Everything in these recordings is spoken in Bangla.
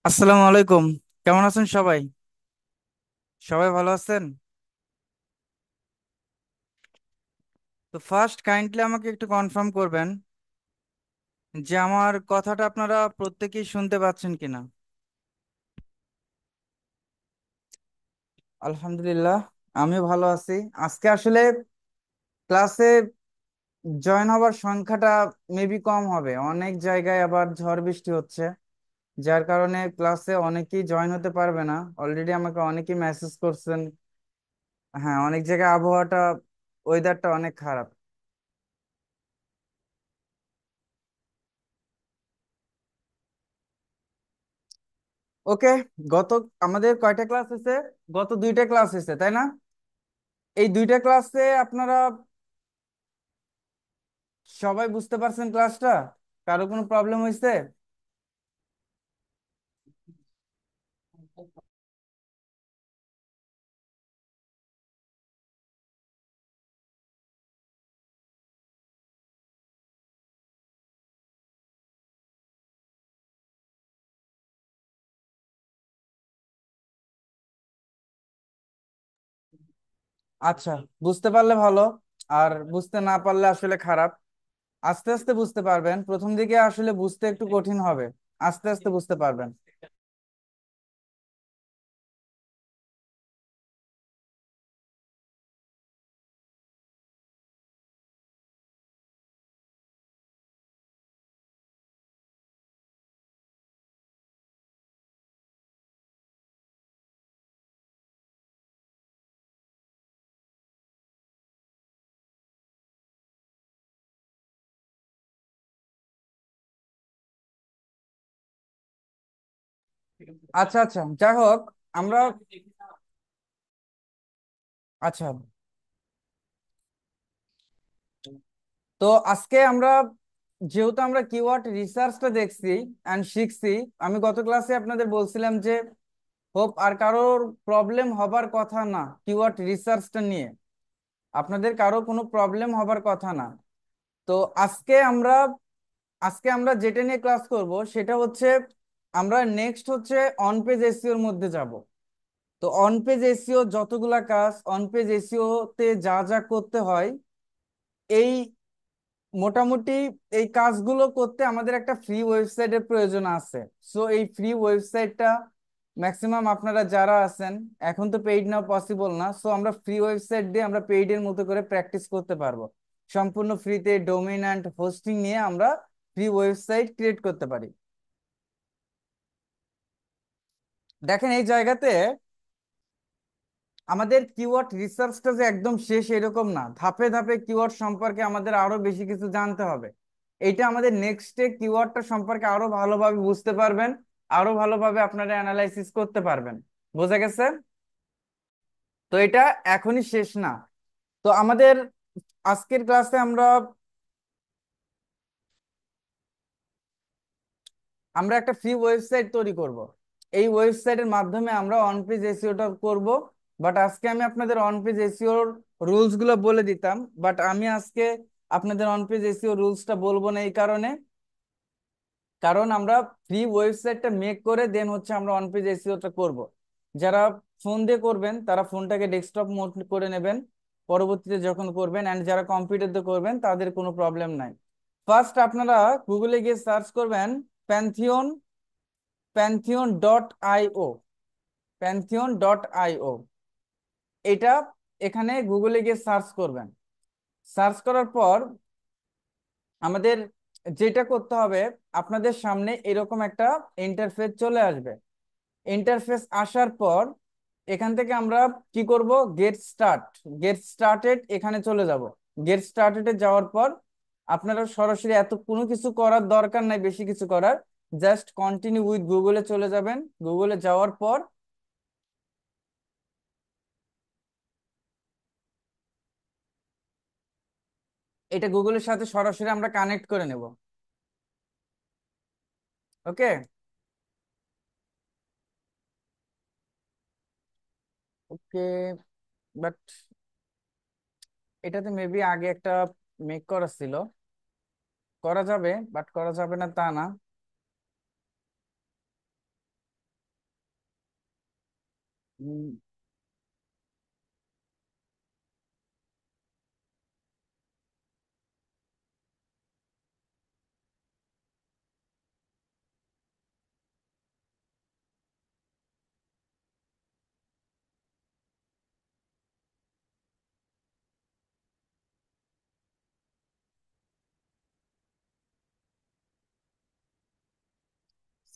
আসসালামু আলাইকুম। কেমন আছেন সবাই? সবাই ভালো আছেন? তো ফার্স্ট কাইন্ডলি আমাকে একটু কনফার্ম করবেন যে আমার কথাটা আপনারা প্রত্যেকেই শুনতে পাচ্ছেন কিনা। আলহামদুলিল্লাহ, আমিও ভালো আছি। আজকে আসলে ক্লাসে জয়েন হওয়ার সংখ্যাটা মেবি কম হবে, অনেক জায়গায় আবার ঝড় বৃষ্টি হচ্ছে, যার কারণে ক্লাসে অনেকেই জয়েন হতে পারবে না। অলরেডি আমাকে অনেকেই মেসেজ করছেন। হ্যাঁ, অনেক জায়গায় আবহাওয়াটা, ওয়েদারটা অনেক খারাপ। ওকে। গত আমাদের কয়টা ক্লাস হয়েছে? গত দুইটা ক্লাস হয়েছে, তাই না? এই দুইটা ক্লাসে আপনারা সবাই বুঝতে পারছেন ক্লাসটা? কারো কোনো প্রবলেম হয়েছে? আচ্ছা, বুঝতে পারলে ভালো। আর বুঝতে না পারলে আসলে খারাপ। আস্তে আস্তে বুঝতে পারবেন, প্রথম দিকে আসলে বুঝতে একটু কঠিন হবে। আস্তে আস্তে বুঝতে পারবেন। আচ্ছা আচ্ছা, যাই হোক। আমরা আচ্ছা, তো আজকে আমরা যেহেতু আমরা কিওয়ার্ড রিসার্চটা দেখছি অ্যান্ড শিখছি, আমি গত ক্লাসে আপনাদের বলছিলাম যে হোপ আর কারোর প্রবলেম হবার কথা না কিওয়ার্ড রিসার্চটা নিয়ে। আপনাদের কারো কোনো প্রবলেম হবার কথা না। তো আজকে আমরা আজকে আমরা যেটা নিয়ে ক্লাস করব সেটা হচ্ছে, আমরা নেক্সট হচ্ছে অন পেজ এসইও এর মধ্যে যাব। তো অন পেজ এসইও যতগুলা কাজ, অন পেজ এসইও তে যা যা করতে হয়, এই মোটামুটি এই কাজগুলো করতে আমাদের একটা ফ্রি ওয়েবসাইটের প্রয়োজন আছে। সো এই ফ্রি ওয়েবসাইটটা ম্যাক্সিমাম আপনারা যারা আছেন, এখন তো পেইড নেওয়া পসিবল না, সো আমরা ফ্রি ওয়েবসাইট দিয়ে আমরা পেইডের মতো করে প্র্যাকটিস করতে পারবো। সম্পূর্ণ ফ্রিতে ডোমেইন অ্যান্ড হোস্টিং নিয়ে আমরা ফ্রি ওয়েবসাইট ক্রিয়েট করতে পারি। দেখেন, এই জায়গাতে আমাদের কিওয়ার্ড রিসার্চটা যে একদম শেষ এরকম না, ধাপে ধাপে কিওয়ার্ড সম্পর্কে আমাদের আরো বেশি কিছু জানতে হবে। এইটা আমাদের নেক্সটে কিওয়ার্ডটা সম্পর্কে আরো ভালোভাবে বুঝতে পারবেন, আরো ভালোভাবে আপনারা অ্যানালাইসিস করতে পারবেন। বোঝা গেছে? তো এটা এখনই শেষ না। তো আমাদের আজকের ক্লাসে আমরা আমরা একটা ফ্রি ওয়েবসাইট তৈরি করব। এই ওয়েবসাইটের মাধ্যমে আমরা অন পেজ এসইওটা করব। বাট আজকে আমি আপনাদের অন পেজ এসইওর রুলস গুলো বলে দিতাম, বাট আমি আজকে আপনাদের অন পেজ এসইও রুলসটা বলবো না। এই কারণে, কারণ আমরা ফ্রি ওয়েবসাইটটা মেক করে দেন হচ্ছে আমরা অন পেজ এসইওটা করব। যারা ফোন দিয়ে করবেন তারা ফোনটাকে ডেস্কটপ মোড করে নেবেন পরবর্তীতে যখন করবেন, এন্ড যারা কম্পিউটার দিয়ে করবেন তাদের কোনো প্রবলেম নাই। ফার্স্ট আপনারা গুগলে গিয়ে সার্চ করবেন প্যান্থিয়ন, প্যান্থিয়ন.io, প্যান্থিয়ন.io। এটা, এখানে গুগলে গিয়ে সার্চ করবেন। সার্চ করার পর আমাদের যেটা করতে হবে, আপনাদের সামনে এরকম একটা ইন্টারফেস চলে আসবে। ইন্টারফেস আসার পর এখান থেকে আমরা কি করব, গেট স্টার্ট, গেট স্টার্টেড এখানে চলে যাব। গেট স্টার্টেডে যাওয়ার পর আপনারা সরাসরি এত কোনো কিছু করার দরকার নাই, বেশি কিছু করার। জাস্ট কন্টিনিউ উইথ গুগলে চলে যাবেন। গুগলে যাওয়ার পর এটা গুগলের সাথে সরাসরি আমরা কানেক্ট করে নেব। ওকে। ওকে, বাট এটাতে মেবি আগে একটা মেক করা ছিল। করা যাবে, বাট করা যাবে না তা না।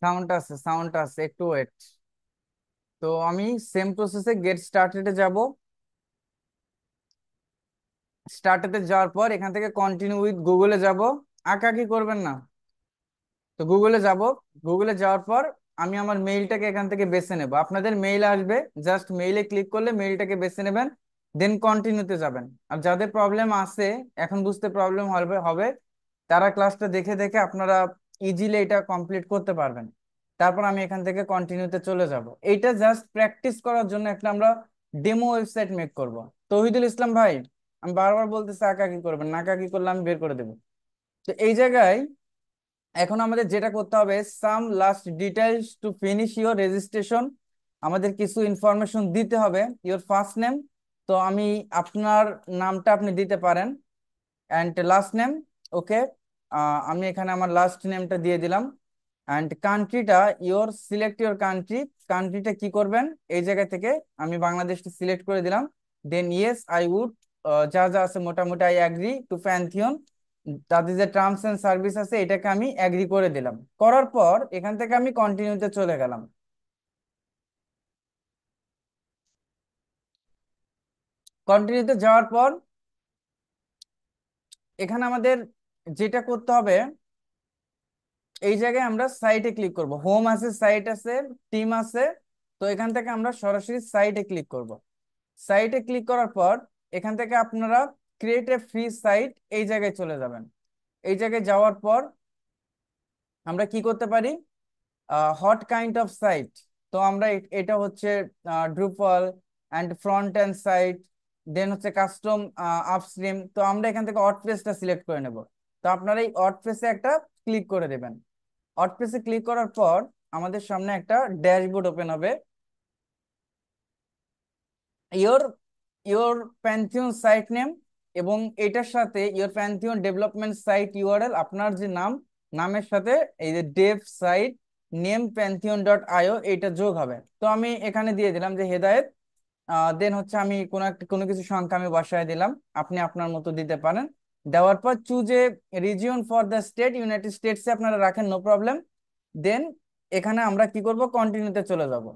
সাউন্ড আছে, একটু ওয়েট। তো আমি সেম প্রসেসে গেট স্টার্টেডে যাব। স্টার্টেডে যাওয়ার পর এখান থেকে কন্টিনিউ উইথ গুগলে যাব। আঁকা কি করবেন না। তো গুগলে যাব। গুগলে যাওয়ার পর আমি আমার মেইলটাকে এখান থেকে বেছে নেব। আপনাদের মেইল আসবে, জাস্ট মেইলে ক্লিক করলে মেইলটাকে বেছে নেবেন, দেন কন্টিনিউতে যাবেন। আর যাদের প্রবলেম আছে, এখন বুঝতে প্রবলেম হবে হবে তারা ক্লাসটা দেখে দেখে আপনারা ইজিলি এটা কমপ্লিট করতে পারবেন। তারপর আমি এখান থেকে কন্টিনিউতে চলে যাব। এইটা জাস্ট প্র্যাকটিস করার জন্য একটা আমরা ডেমো ওয়েবসাইট মেক করব। তৌহিদুল ইসলাম ভাই, আমি বারবার বলতেছি আঁকা কি করবেন না, আঁকা কি করলে আমি বের করে দেবো। তো এই জায়গায় এখন আমাদের যেটা করতে হবে, some last details to finish your registration. আমাদের কিছু ইনফরমেশন দিতে হবে। ইওর ফার্স্ট নেম, তো আমি আপনার নামটা আপনি দিতে পারেন, অ্যান্ড লাস্ট নেম। ওকে, আমি এখানে আমার লাস্ট নেমটা দিয়ে দিলাম। অ্যান্ড কান্ট্রিটা, ইওর সিলেক্ট ইওর কান্ট্রি। কান্ট্রিটা কি করবেন, এই জায়গা থেকে আমি বাংলাদেশটা সিলেক্ট করে দিলাম। দেন ইয়েস আই উড, যা যা আছে মোটামুটি আই অ্যাগ্রি টু প্যান্থিয়ন, তাদের যে টার্মস এন্ড সার্ভিস আছে এটাকে আমি অ্যাগ্রি করে দিলাম। করার পর এখান থেকে আমি কন্টিনিউতে চলে গেলাম। কন্টিনিউতে যাওয়ার পর এখানে আমাদের যেটা করতে হবে, এই জায়গায় আমরা সাইটে ক্লিক করব। হোম আছে, সাইট আছে, টিম আছে। তো এখান থেকে আমরা সরাসরি সাইটে ক্লিক করব। সাইটে ক্লিক করার পর এখান থেকে আপনারা ক্রিয়েট এ ফ্রি সাইট, এই জায়গায় চলে যাবেন। এই জায়গায় যাওয়ার পর আমরা কি করতে পারি, হট কাইন্ড অফ সাইট। তো আমরা এটা হচ্ছে ড্রুপাল অ্যান্ড ফ্রন্ট এন্ড সাইট, দেন হচ্ছে কাস্টম আপস্ট্রিম। তো আমরা এখান থেকে ওয়ার্ডপ্রেসটা সিলেক্ট করে নেব। তো আপনারা এই ওয়ার্ডপ্রেসে একটা ক্লিক করে দেবেন। ওয়ার্ডপ্রেসে ক্লিক করার পর আমাদের সামনে একটা ড্যাশবোর্ড ওপেন হবে। Your your Pantheon site name, এবং এটার সাথে your Pantheon development site URL, আপনার যে নাম, নামের সাথে এই যে dev site name Pantheon dot IO এইটা যোগ হবে। তো আমি এখানে দিয়ে দিলাম যে হেদায়েত। দেন হচ্ছে আমি কোনো কিছু সংখ্যা আমি বসায় দিলাম, আপনি আপনার মতো দিতে পারেন। দেওয়ার পর choose a region for the state, united স্টেটসে আপনারা রাখেন, নো প্রবলেম। দেন এখানে আমরা কি করব, কন্টিনিউতে চলে যাব।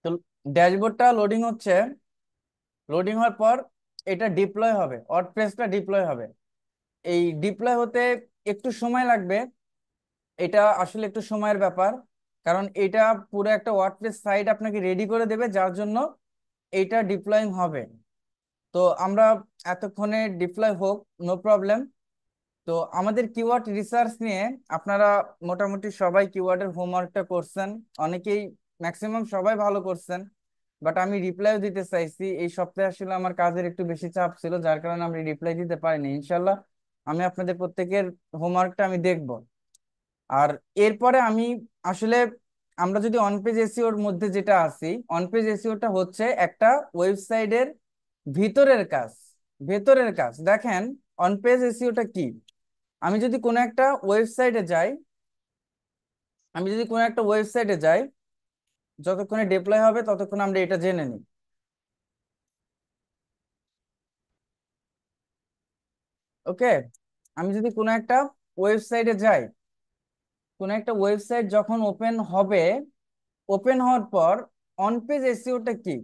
তো ড্যাশবোর্ডটা লোডিং হচ্ছে। লোডিং হওয়ার পর এটা ডিপ্লয় হবে, ওয়ার্ডপ্রেসটা ডিপ্লয় হবে। এই ডিপ্লয় হতে একটু সময় লাগবে। এটা আসলে একটু সময়ের ব্যাপার, কারণ এটা পুরো একটা ওয়ার্ডপ্রেস সাইট আপনাকে রেডি করে দেবে, যার জন্য এইটা ডিপ্লয়িং হবে। তো আমরা এতক্ষণে ডিপ্লয় হোক, নো প্রবলেম। তো আমাদের কিওয়ার্ড রিসার্চ নিয়ে আপনারা মোটামুটি সবাই কিওয়ার্ডের হোমওয়ার্কটা করছেন, অনেকেই, ম্যাক্সিমাম সবাই ভালো করছেন। বাট আমি রিপ্লাইও দিতে চাইছি, এই সপ্তাহে আসলে আমার কাজের একটু বেশি চাপ ছিল, যার কারণে আমি রিপ্লাই দিতে পারিনি। ইনশাল্লাহ আমি আপনাদের প্রত্যেকের হোমওয়ার্কটা আমি দেখব। আর এরপরে আমি আসলে, আমরা যদি অন পেজ এসইওর মধ্যে যেটা আছি, অন পেজ এসইওটা হচ্ছে একটা ওয়েবসাইটের ভিতরের কাজ। ভেতরের কাজ দেখেন, অন পেজ এসইওটা কি। আমি যদি কোনো একটা ওয়েবসাইটে যাই, আমি যদি কোনো একটা ওয়েবসাইটে যাই, যতক্ষণে ডিপ্লয় হবে ততক্ষণ আমরা এটা জেনে নিই। ওকে, আমি যদি কোনো একটা ওয়েবসাইটে যাই, কোনো একটা ওয়েবসাইট যখন ওপেন হবে, ওপেন হওয়ার পর অন পেজ এসইওটা কি,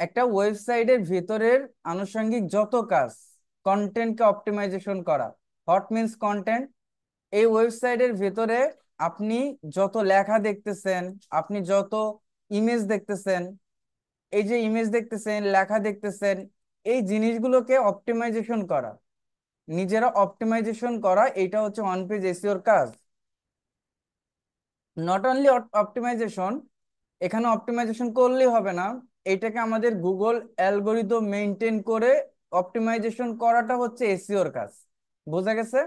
একটা ওয়েবসাইটের ভিতরের আনুষঙ্গিক যত কাজ, কন্টেন্টকে অপটিমাইজেশন করা। Hot means content. এই ওয়েবসাইটের ভিতরে আপনি যত লেখা দেখতেছেন, আপনি যত ইমেজ দেখতেছেন, এই যে ইমেজ দেখতেছেন, লেখা দেখতেছেন, এই জিনিসগুলোকে অপটিমাইজেশন করা, নিজেরা অপটিমাইজেশন করা, এটা হচ্ছে ওয়ান পেজ এসইওর কাজ। নট অনলি অপটিমাইজেশন, এখানে অপটিমাইজেশন করলেই হবে না, এটাকে আমাদের গুগল অ্যালগোরিদম মেনটেন করে অপটিমাইজেশন করাটা হচ্ছে এসইওর কাজ। বোঝা গেছে?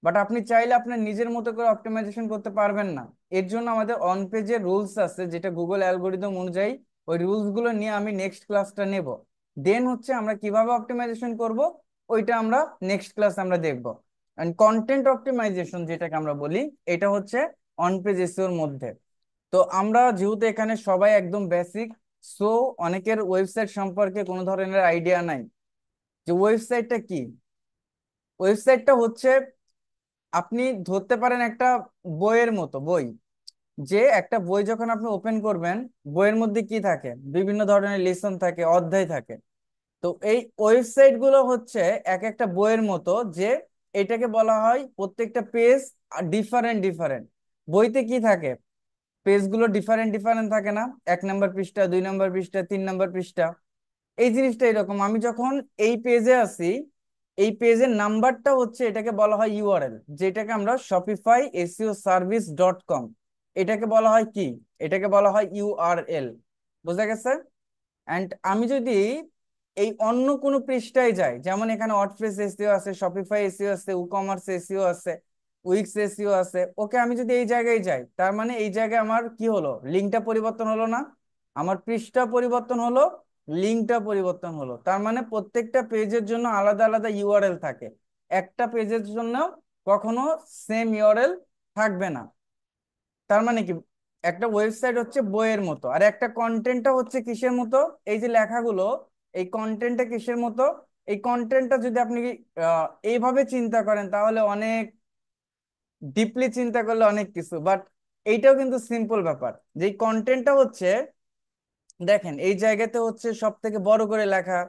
বাট আপনি চাইলে আপনার নিজের মতো করে অপটিমাইজেশন করতে পারবেন না। এর জন্য আমাদের অন পেজে রুলস আছে, যেটা গুগল অ্যালগোরিদম অনুযায়ী, ওই রুলস গুলো নিয়ে আমি নেক্সট ক্লাসটা নেব। দেন হচ্ছে আমরা কিভাবে অপটিমাইজেশন করব, ওইটা আমরা নেক্সট ক্লাস আমরা দেখব। এন্ড কন্টেন্ট অপটিমাইজেশন যেটাকে আমরা বলি, এটা হচ্ছে অন পেজ এসইওর মধ্যে। তো আমরা যেহেতু এখানে সবাই একদম বেসিক, সো অনেকের ওয়েবসাইট সম্পর্কে কোনো ধরনের আইডিয়া নাই যে ওয়েবসাইটটা কি। ওয়েবসাইটটা হচ্ছে, আপনি ধরতে পারেন একটা বইয়ের মতো বই, যে একটা বই যখন আপনি ওপেন করবেন, বইয়ের মধ্যে কি থাকে, বিভিন্ন ধরনের লেসন থাকে, অধ্যায় থাকে। তো এই ওয়েবসাইট গুলো হচ্ছে এক একটা বইয়ের মতো, যে এটাকে বলা হয় প্রত্যেকটা পেজ ডিফারেন্ট ডিফারেন্ট। বইতে কি থাকে, পেজগুলো ডিফারেন্ট ডিফারেন্ট থাকে না, 1 নম্বর পৃষ্ঠা, 2 নম্বর পৃষ্ঠা, 3 নম্বর পৃষ্ঠা। এই জিনিসটা এরকম, আমি যখন এই পেজে আছি, এই পেজের নাম্বারটা হচ্ছে, এটাকে বলা হয় ইউআরএল, যেটাকে আমরা shopify seo service.com, এটাকে বলা হয় কি, এটাকে বলা হয় ইউআরএল। বোঝা গেছে? অ্যান্ড আমি যদি এই অন্য কোনো পৃষ্ঠায় যাই, যেমন এখানে ওয়ার্ডপ্রেস এসইও আছে, শপিফাই এসইও আছে, উকমার্স এসইও আছে, উইক্স এসইও আছে, ওকে, আমি যদি এই জায়গায় যাই, তার মানে এই জায়গায় আমার কি হলো, লিঙ্কটা পরিবর্তন হলো না? আমার পৃষ্ঠা পরিবর্তন হলো, লিঙ্কটা পরিবর্তন হলো। তার মানে প্রত্যেকটা পেজের জন্য আলাদা আলাদা ইউআরএল থাকে, একটা পেজের জন্য কখনো সেম ইউআরএল থাকবে না। তার মানে কি, একটা ওয়েবসাইট হচ্ছে বইয়ের মতো, আর একটা কন্টেন্টটা হচ্ছে কিসের মতো, এই যে লেখাগুলো, এই কন্টেন্টটা কিসের মতো, এই কন্টেন্টটা যদি আপনি এইভাবে চিন্তা করেন, তাহলে অনেক ডিপলি চিন্তা করলে অনেক কিছু, বাট এইটাও কিন্তু সিম্পল ব্যাপার। যে কন্টেন্টটা হচ্ছে, দেখেন এই জায়গাতে হচ্ছে সব থেকে বড় করে লেখা,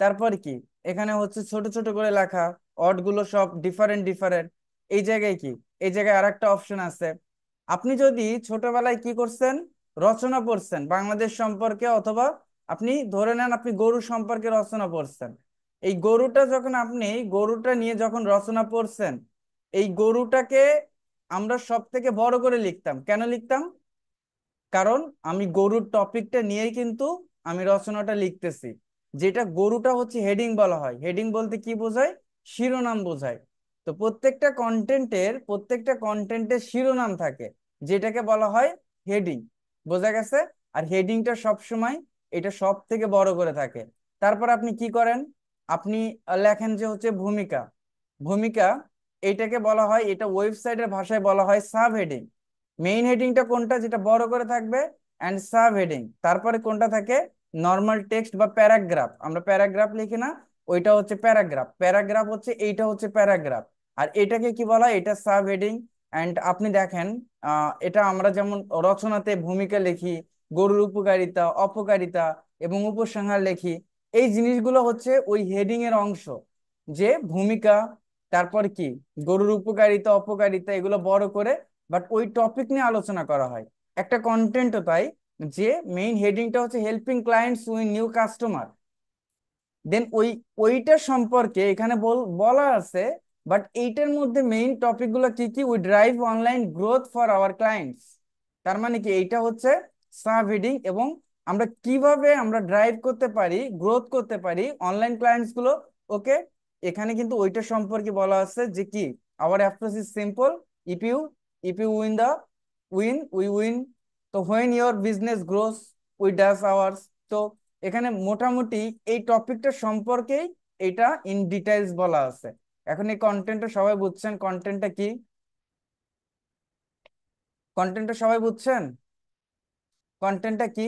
তারপর কি এখানে হচ্ছে ছোট ছোট করে লেখা, অড গুলো সব ডিফারেন্ট ডিফারেন্ট। এই জায়গায় কি, এই জায়গায় আরেকটা অপশন আছে, আপনি যদি ছোটবেলায় কি করছেন, রচনা পড়ছেন বাংলাদেশ সম্পর্কে, অথবা আপনি ধরে নেন আপনি গরু সম্পর্কে রচনা পড়ছেন, এই গরুটা যখন আপনি, গরুটা নিয়ে যখন রচনা পড়ছেন, এই গরুটাকে আমরা সব থেকে বড় করে লিখতাম, কেন লিখতাম? কারণ আমি গরুর টপিকটা নিয়েই কিন্তু আমি রচনাটা লিখতেছি। যেটা গরুটা হচ্ছে হেডিং বলা হয়, হেডিং বলতে কি বোঝায়, শিরোনাম বোঝায়। তো প্রত্যেকটা কন্টেন্টের শিরোনাম থাকে, যেটাকে বলা হয় হেডিং। বোঝা গেছে? আর হেডিংটা সব সময় এটা সব থেকে বড় করে থাকে। তারপর আপনি কি করেন, আপনি লেখেন যে হচ্ছে ভূমিকা। ভূমিকা, এটাকে বলা হয়, এটা ওয়েবসাইটের ভাষায় বলা হয় সাব হেডিং। মেইন হেডিংটা কোনটা, যেটা বড় করে থাকবে, অ্যান্ড সাব হেডিং, তারপরে কোনটা থাকে, নর্মাল টেক্সট বা প্যারাগ্রাফ, আমরা প্যারাগ্রাফ লিখি না, ওইটা হচ্ছে প্যারাগ্রাফ। প্যারাগ্রাফ হচ্ছে, এইটা হচ্ছে প্যারাগ্রাফ। আর এটাকে কি বলা হয়, এটা সাব হেডিং। অ্যান্ড আপনি দেখেন, এটা আমরা যেমন রচনাতে ভূমিকা লিখি, গরুর উপকারিতা, অপকারিতা এবং উপসংহার লিখি, এই জিনিসগুলো হচ্ছে ওই হেডিং এর অংশ। যে ভূমিকা, তারপর কি, গরুর উপকারিতা অপকারিতা, এগুলো বড় করে, বাট ওই টপিক নিয়ে আলোচনা করা হয়। একটা কন্টেন্টও তাই, যে মেইন হেডিংটা হচ্ছে helping clients win new customer, then ওইটা সম্পর্কে এখানে বলা আছে। বাট এইটার মধ্যে মেইন টপিক গুলো কি কি, we drive online growth for our clients. তার মানে কি, এইটা হচ্ছে সাব হেডিং, এবং আমরা কিভাবে আমরা ড্রাইভ করতে পারি, গ্রোথ করতে পারি অনলাইন ক্লায়েন্টস গুলো। ওকে, এখানে কিন্তু ওইটা সম্পর্কে বলা আছে যে কি, our approach is simple, if you if you we win. তো when your business grows, we does ours. তো এখানে মোটামুটি এই টপিকটা সম্পর্কেই এটা ইন ডিটেইলস বলা আছে। এখন এই কন্টেন্টটা সবাই বুঝছেন, কন্টেন্টটা কি, কন্টেন্টটা সবাই বুঝছেন, কন্টেন্টটা কি?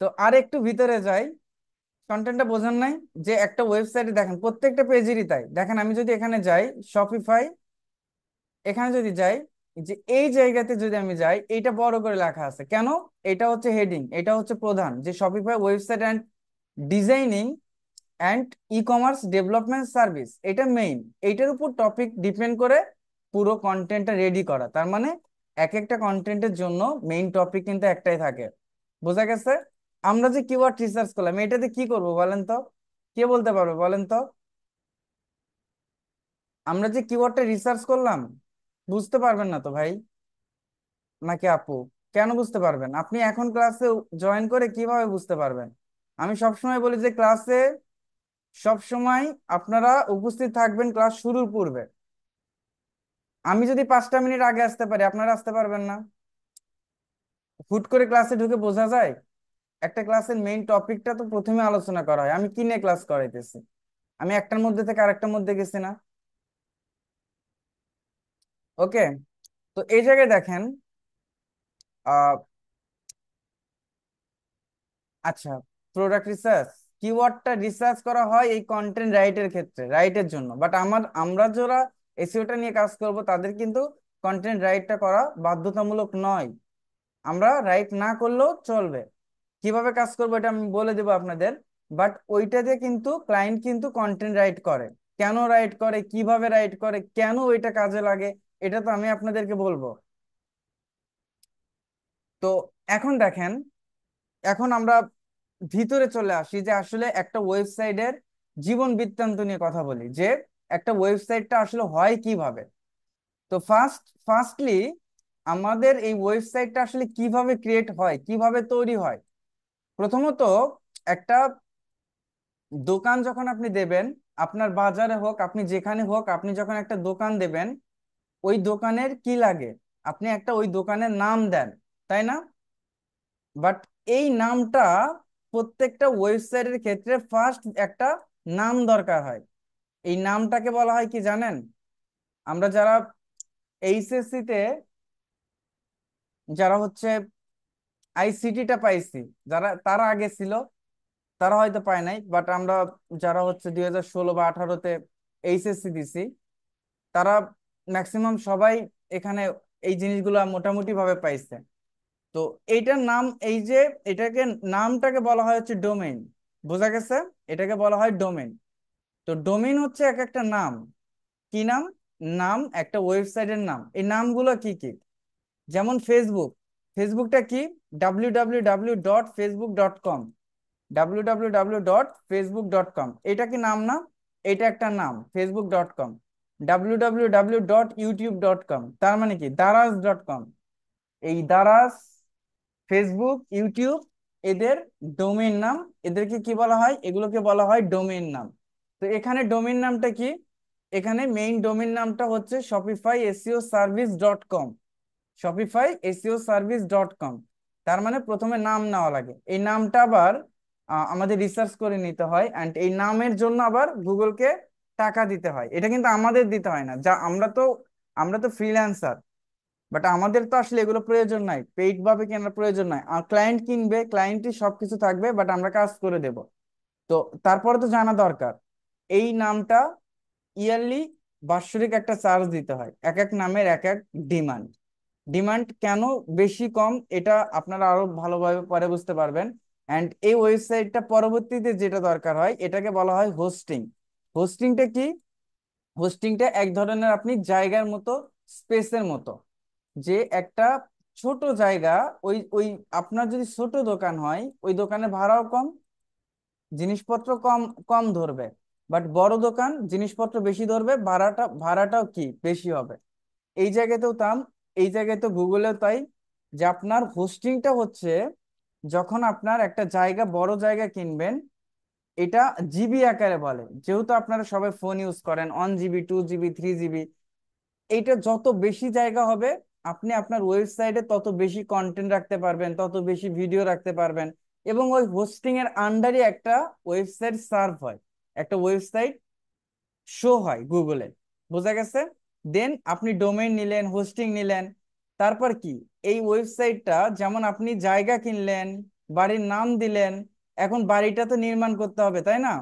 তো আর একটু ভিতরে যাই, কন্টেন্টটা বোঝেন নাই? যে একটা ওয়েবসাইটে দেখেন প্রত্যেকটা পেজেরই তাই, দেখেন আমি যদি এখানে যাই শপিফাই, এখানে যদি যাই, যে এই জায়গাতে যদি আমি যাই, এইটা বড় করে লেখা আছে কেন, এটা হচ্ছে হেডিং, এটা হচ্ছে প্রধান, যে Shopify website and designing and e commerce development service, এটা মেইন। এইটার উপর টপিক ডিপেন্ড করে পুরো কন্টেন্টটা রেডি করা। তার মানে এক একটা কন্টেন্টের জন্য মেইন টপিক কিন্তু একটাই থাকে। বোঝা গেছে? আমরা যে কিওয়ার্ড রিসার্চ করলাম, এটাতে কি করব বলেন তো, কে বলতে পারবে বলেন তো? আমরা যে কিওয়ার্ডটা রিসার্চ করলাম, বুঝতে পারবেন না তো ভাই। নাকি আপু? কেন বুঝতে পারবেন? আপনি এখন ক্লাসে জয়েন করে কিভাবে বুঝতে পারবেন? আমি সবসময় বলি যে ক্লাসে সবসময় আপনারা উপস্থিত থাকবেন ক্লাস শুরুর পূর্বে। আমি যদি 5টা মিনিট আগে আসতে পারি, আপনারা আসতে পারবেন না? হুট করে ক্লাসে ঢুকে বোঝা যায়? একটা ক্লাসের মেইন টপিকটা তো প্রথমে আলোচনা করা হয়, আমি কি নিয়ে ক্লাস করাইতেছি। আমি একটার মধ্যে থেকে আরেকটার মধ্যে গেছি না। ওকে, তো এই জায়গায় দেখেন, আহ আচ্ছা, প্রোডাক্ট রিসার্চ, কিওয়ার্ডটা রিসার্চ করা হয় এই কন্টেন্ট রাইটের ক্ষেত্রে, রাইটের জন্য। বাট আমরা যারা এসইওটা নিয়ে কাজ করব তাদের কিন্তু কন্টেন্ট রাইটটা করা বাধ্যতামূলক নয়। আমরা রাইট না করলেও চলবে। কিভাবে কাজ করবো এটা আমি বলে দেবো আপনাদের। বাট ওইটা দিয়ে কিন্তু ক্লায়েন্ট কিন্তু কন্টেন্ট রাইট করে। কেন রাইট করে, কিভাবে রাইট করে, কেন ওইটা কাজে লাগে, এটা তো আমি আপনাদেরকে বলবো। তো এখন দেখেন, এখন আমরা ভিতরে চলে আসি যে আসলে একটা ওয়েবসাইটের জীবন বৃত্তান্ত নিয়ে কথা বলি, যে একটা ওয়েবসাইটটা আসলে হয় কিভাবে। তো ফার্স্টলি আমাদের এই ওয়েবসাইটটা আসলে কিভাবে ক্রিয়েট হয়, কিভাবে তৈরি হয়। প্রথমত, একটা দোকান যখন আপনি দেবেন, আপনার বাজারে হোক, আপনি যেখানে হোক, আপনি যখন একটা দোকান দেবেন, ওই দোকানের কি লাগে? আপনি একটা ওই দোকানের নাম দেন, তাই না? বাট এই নামটা প্রত্যেকটা ওয়েবসাইটের ক্ষেত্রে ফার্স্ট একটা নাম দরকার হয়। এই নামটাকে বলা হয় কি জানেন? আমরা যারা এইচএসসি তে, যারা হচ্ছে আইসিটিটা পাইছি, যারা তারা আগে ছিল তারা হয়তো পায় নাই, বাট আমরা যারা হচ্ছে 2016 বা 2018-তে এইচএসসি দিছি, তারা ম্যাক্সিমাম সবাই এখানে এই জিনিসগুলো মোটামুটি ভাবে পাইছে। তো এইটার নাম, এই যে এটাকে, নামটাকে বলা হয় হচ্ছে ডোমেইন। বোঝা গেছে? এটাকে বলা হয় ডোমেইন। তো ডোমেইন হচ্ছে এক একটা নাম। কি নাম? নাম একটা ওয়েবসাইটের নাম। এই নামগুলো কি কি? যেমন ফেসবুক, ফেসবুকটা কি? www.facebook.com, www.facebook.com, এটা কি নাম না? এটা একটা নাম, facebook.com। www.youtube.com, তার মানে কি? দারাজ.com। এই দারাজ, ফেসবুক, ইউটিউব, এদের ডোমেইন নাম। এদেরকে কি বলা হয়? এগুলোকে বলা হয় ডোমেইন নাম। তো এখানে ডোমেইন নামটা কি? এখানে মেইন ডোমেইন নামটা হচ্ছে shopify.seo-service.com, shopify.seo-service.com। তার মানে প্রথমে নাম নেওয়া লাগে। এই নামটা আবার আমাদের রিসার্চ করে নিতে হয়, অ্যান্ড এই নামের জন্য আবার গুগলকে টাকা দিতে হয়। এটা কিন্তু আমাদের দিতে হয় না, যা আমরা তো ফ্রিল্যান্সার। বাট আমাদের তো আসলে এগুলো প্রয়োজন নাই, পেইড ভাবে কেনার প্রয়োজন নাই। আর ক্লায়েন্ট কিনবে, ক্লায়েন্টই সবকিছু থাকবে, বাট আমরা কাজ করে দেব। তো তারপরে তো জানা দরকার এই নামটা ইয়ারলি, বাৎসরিক একটা চার্জ দিতে হয়। এক এক নামের এক এক ডিমান্ড। ডিমান্ড কেন বেশি কম এটা আপনারা আরো ভালোভাবে পরে বুঝতে পারবেন। অ্যান্ড এই ওয়েবসাইটটা পরবর্তীতে যেটা দরকার হয়, এটাকে বলা হয় হোস্টিং। হোস্টিংটা কি? হোস্টিংটা এক ধরনের আপনি জায়গার মতো, স্পেসের মতো, যে একটা ছোট জায়গা। ওই ওই আপনার যদি ছোট দোকান হয়, ওই দোকানে ভাড়াও কম, জিনিসপত্র কম কম ধরবে। বাট বড় দোকান জিনিসপত্র বেশি ধরবে, ভাড়াটাও কি বেশি হবে। এই জায়গাতেও তাম, এই জায়গায় তো গুগলেও তাই, যে আপনার হোস্টিংটা হচ্ছে, যখন আপনার একটা জায়গা, বড় জায়গা কিনবেন, এটা জিবি আকারে বলে। যেহেতু আপনারা সবাই ফোন ইউজ করেন 1 জিবি, 2 জিবি, 3 জিবি, এইটা যত বেশি জায়গা হবে, আপনি আপনার ওয়েবসাইটে তত বেশি কন্টেন্ট রাখতে পারবেন, তত বেশি ভিডিও রাখতে পারবেন। এবং ওই হোস্টিং এর আন্ডারে একটা ওয়েবসাইট সার্ভ হয়, একটা ওয়েবসাইট শো হয় গুগলে। বোঝা গেছে? দেন আপনি ডোমেইন নিলেন, হোস্টিং নিলেন, তারপর কি? এই ওয়েবসাইটটা, যেমন আপনি জায়গা কিনলেন, বাড়ির নাম দিলেন, এখন বাড়িটা তো নির্মাণ করতে হবে, তাই না?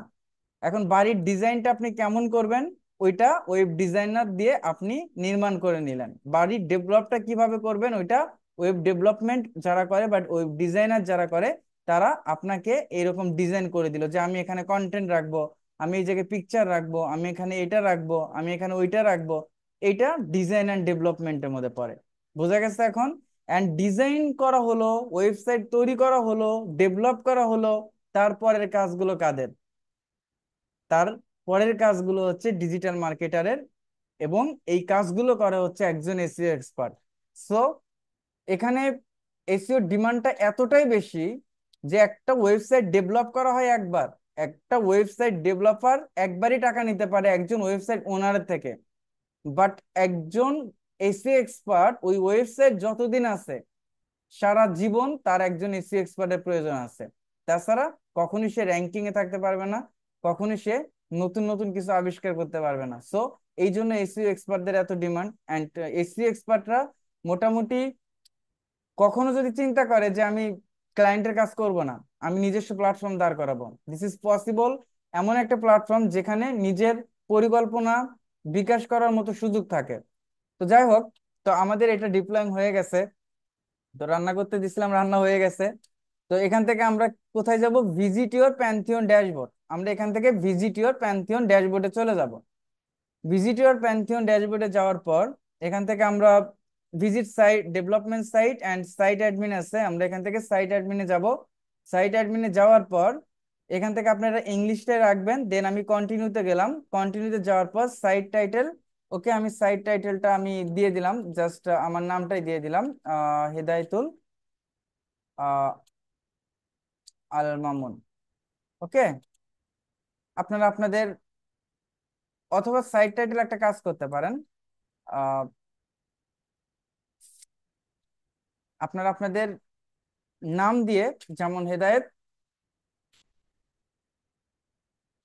এখন বাড়ির ডিজাইনটা আপনি কেমন করবেন, ওইটা ওয়েব ডিজাইনার দিয়ে আপনি নির্মাণ করে নিলেন। বাড়ির ডেভেলপটা কিভাবে করবেন, ওইটা ওয়েব ডেভেলপমেন্ট যারা করে, বাট ওয়েব ডিজাইনার যারা করে, তারা আপনাকে এরকম ডিজাইন করে দিল যে আমি এখানে কন্টেন্ট রাখবো, আমি এই জায়গায় পিকচার রাখবো, আমি এখানে এটা রাখবো, আমি এখানে ওইটা রাখবো। এইটা ডিজাইন অ্যান্ড ডেভেলপমেন্টের মধ্যে পড়ে। বোঝা গেছে এখন? অ্যান্ড ডিজাইন করা হলো, ওয়েবসাইট তৈরি করা হলো, ডেভেলপ করা হলো, তারপরের কাজগুলো কাদের? তার পরের কাজগুলো হচ্ছে ডিজিটাল মার্কেটারের। এবং এই কাজগুলো করে হচ্ছে একজন এসইও এক্সপার্ট। সো এখানে এসইও ডিমান্ডটা এতটাই বেশি যে একটা ওয়েবসাইট ডেভেলপ করা হয় একবার, একটা ওয়েবসাইট ডেভেলপার একবারই টাকা নিতে পারে একজন ওয়েবসাইট ওনারের থেকে। বাট একজন এসইও এক্সপার্ট ওই ওয়েবসাইট যতদিন আছে সারা জীবন তার একজন এসইও এক্সপার্টের প্রয়োজন আছে। তাছাড়া কখনোই সে র্যাঙ্কিং এ থাকতে পারবে না, কখনোই সে নতুন নতুন কিছু আবিষ্কার করতে পারবে না। সো এই জন্য এসইও এক্সপার্টদের এত ডিমান্ড। অ্যান্ড এসইও এক্সপার্টরা মোটামুটি কখনো যদি চিন্তা করে যে আমি ক্লায়েন্টের কাজ করব না, আমি নিজস্ব প্ল্যাটফর্ম দাঁড় করাবো, দিস ইজ পসিবল। এমন একটা প্ল্যাটফর্ম যেখানে নিজের পরিকল্পনা বিকাশ করার মতো সুযোগ থাকে। তো যাই হোক, তো আমাদের এটা ডিপ্লয়িং হয়ে গেছে, তো রান্না করতে দিছিলাম, রান্না হয়ে গেছে। তো এখান থেকে আমরা কোথায় যাব? Visit your Pantheon dashboard. আমরা এখান থেকে ভিজিট ইওর প্যান্থিয়ন ড্যাশবোর্ডে চলে যাব। ভিজিট ইওর প্যান্থিয়ন ড্যাশবোর্ডে যাওয়ার পর এখান থেকে আমরা visit site development site and site admin আছে, আমরা এখান থেকে সাইট অ্যাডমিনে যাব। সাইট অ্যাডমিনে যাওয়ার পর এখান থেকে আপনারা ইংলিশটাই রাখবেন, দেন আমি কন্টিনিউতে গেলাম। কন্টিনিউতে যাওয়ার পর সাইট টাইটেল, ওকে আমি সাইট টাইটেলটা আমি দিয়ে দিলাম, জাস্ট আমার নামটাই দিয়ে দিলাম, হেদায়েতুল আহ আল মামুন। ওকে, আপনারা আপনাদের, অথবা সাইট টাইটেল একটা কাজ করতে পারেন, আহ আপনারা আপনাদের নাম দিয়ে, যেমন হেদায়েত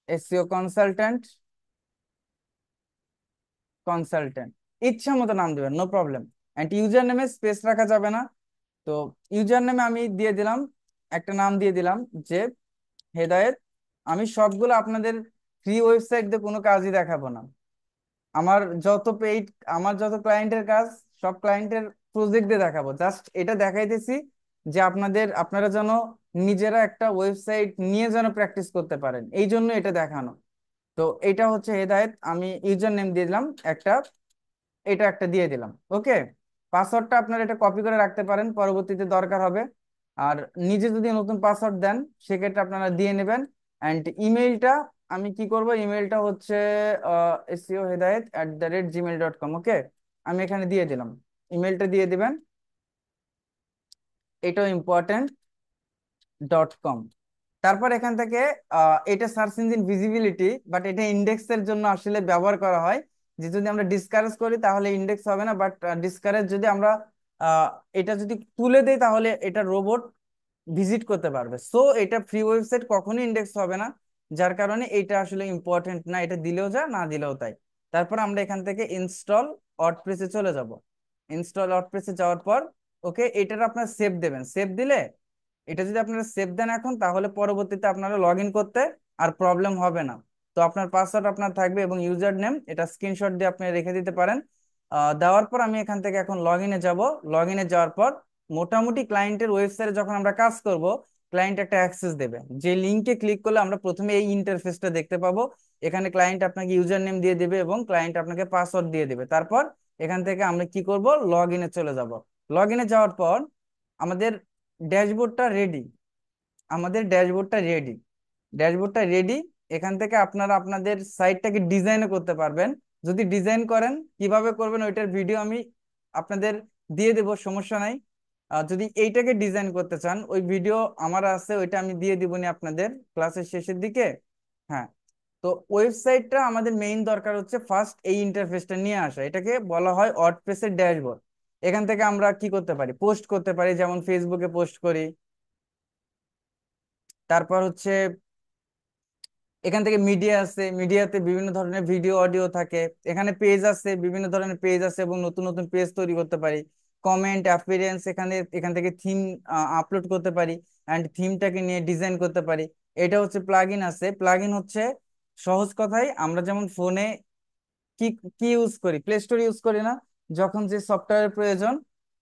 এসইও কনসালটেন্ট, কনসালটেন্ট ইচ্ছা মতো নাম দিবেন, নো প্রবলেম। অ্যান্ড ইউজার নেমে স্পেস রাখা যাবে না। তো ইউজার নেমে আমি দিয়ে দিলাম, একটা নাম দিয়ে দিলাম যে হেদায়েত। আমি সবগুলো আপনাদের ফ্রি ওয়েবসাইট দিয়ে কোনো কাজই দেখাবো না। আমার যত পেইড, আমার যত ক্লায়েন্টের কাজ, সব ক্লায়েন্টের প্রজেক্ট দিয়ে দেখাবো। জাস্ট এটা দেখাইতেছি যে আপনারা যেন নিজেরা একটা ওয়েবসাইট নিয়ে যেন প্র্যাকটিস করতে পারেন, এই জন্য এটা দেখানো। তো এটা হচ্ছে হেদায়েত, আমি ইউজার নেম দিয়ে দিলাম একটা, এটা একটা দিয়ে দিলাম। ওকে, পাসওয়ার্ডটা আপনারা এটা কপি করে রাখতে পারেন, পরবর্তীতে দরকার হবে। আর নিজে যদি নতুন পাসওয়ার্ড দেন সেক্ষেত্রে আপনারা দিয়ে নেবেন। অ্যান্ড ইমেইলটা আমি কি করব? ইমেইলটা হচ্ছে SEOhedayat@gmail.com। ওকে, আমি এখানে দিয়ে দিলাম, ইমেইলটা দিয়ে দিবেন, এটাও ইম্পর্টেন্ট .com। তারপর এখান থেকে এটা সার্চ ইঞ্জিন ভিজিবিলিটি, বাট এটা ইন্ডেক্সের জন্য আসলে ব্যবহার করা হয়। যে যদি আমরা ডিসকারেজ করি তাহলে ইন্ডেক্স হবে না, বাট ডিসকারেজ যদি আমরা আহ, এটা যদি তুলে দেই তাহলে এটা রোবট ভিজিট করতে পারবে। সো এটা ফ্রি ওয়েবসাইট কখনোই ইন্ডেক্স হবে না, যার কারণে এটা আসলে ইম্পর্টেন্ট না, এটা দিলেও যা না দিলেও তাই। তারপর আমরা এখান থেকে ইনস্টল ওয়ার্ডপ্রেসে চলে যাব। ইনস্টল ওয়ার্ডপ্রেসে যাওয়ার পর ওকে, এটার আপনার সেভ দেবেন। সেভ দিলে, এটা যদি আপনারা সেভ দেন এখন, তাহলে পরবর্তীতে আপনারা লগ ইন করতে আর প্রবলেম হবে না। তো আপনার পাসওয়ার্ড আপনার থাকবে এবং ইউজার নেম, এটা স্ক্রিনশট দিয়ে আপনি রেখে দিতে পারেন। দেওয়ার পর আমি এখান থেকে এখন লগ ইনে যাব। লগ ইনে যাওয়ার পর মোটামুটি ক্লায়েন্টের ওয়েবসাইটে যখন আমরা কাজ করব, ক্লায়েন্ট একটা অ্যাক্সেস দেবে, যে লিঙ্কে ক্লিক করলে আমরা প্রথমে এই ইন্টারফেসটা দেখতে পাবো। এখানে ক্লায়েন্ট আপনাকে ইউজার নেম দিয়ে দিবে এবং ক্লায়েন্ট আপনাকে পাসওয়ার্ড দিয়ে দিবে। তারপর এখান থেকে আমরা কি করব? লগ ইনে চলে যাব। লগ ইনে যাওয়ার পর আমাদের ড্যাশবোর্ডটা রেডি, আমাদের ড্যাশবোর্ডটা রেডি, ড্যাশবোর্ডটা রেডি। এখান থেকে আপনারা আপনাদের সাইটটাকে ডিজাইনও করতে পারবেন। যদি ডিজাইন করেন, কিভাবে করবেন ওইটার ভিডিও আমি আপনাদের দিয়ে দেব, সমস্যা নাই। যদি এইটাকে ডিজাইন করতে চান, ওই ভিডিও আমার আছে, ওইটা আমি দিয়ে দিবনি আপনাদের ক্লাসের শেষের দিকে। হ্যাঁ, তো ওয়েবসাইটটা আমাদের মেইন দরকার হচ্ছে ফার্স্ট এই ইন্টারফেসটা নিয়ে আসা, এটাকে বলা হয় ওয়ার্ডপ্রেসের ড্যাশবোর্ড। এখান থেকে আমরা কি করতে পারি? পোস্ট করতে পারি, যেমন ফেসবুকে পোস্ট করি। তারপর হচ্ছে এখান থেকে মিডিয়া আছে, মিডিয়াতে বিভিন্ন ধরনের ভিডিও অডিও থাকে। এখানে পেজ আছে, বিভিন্ন ধরনের পেজ আছে এবং নতুন নতুন পেজ তৈরি করতে পারি। কমেন্ট অ্যাপিয়ারেন্স, এখান থেকে থিম আপলোড করতে পারি, অ্যান্ড থিমটাকে নিয়ে ডিজাইন করতে পারি। এটা হচ্ছে প্লাগইন আছে। প্লাগইন হচ্ছে সহজ কথায় আমরা যেমন ফোনে কি কি ইউজ করি, প্লে স্টোর ইউজ করি না, যখন যে সফটওয়্যারের প্রয়োজন,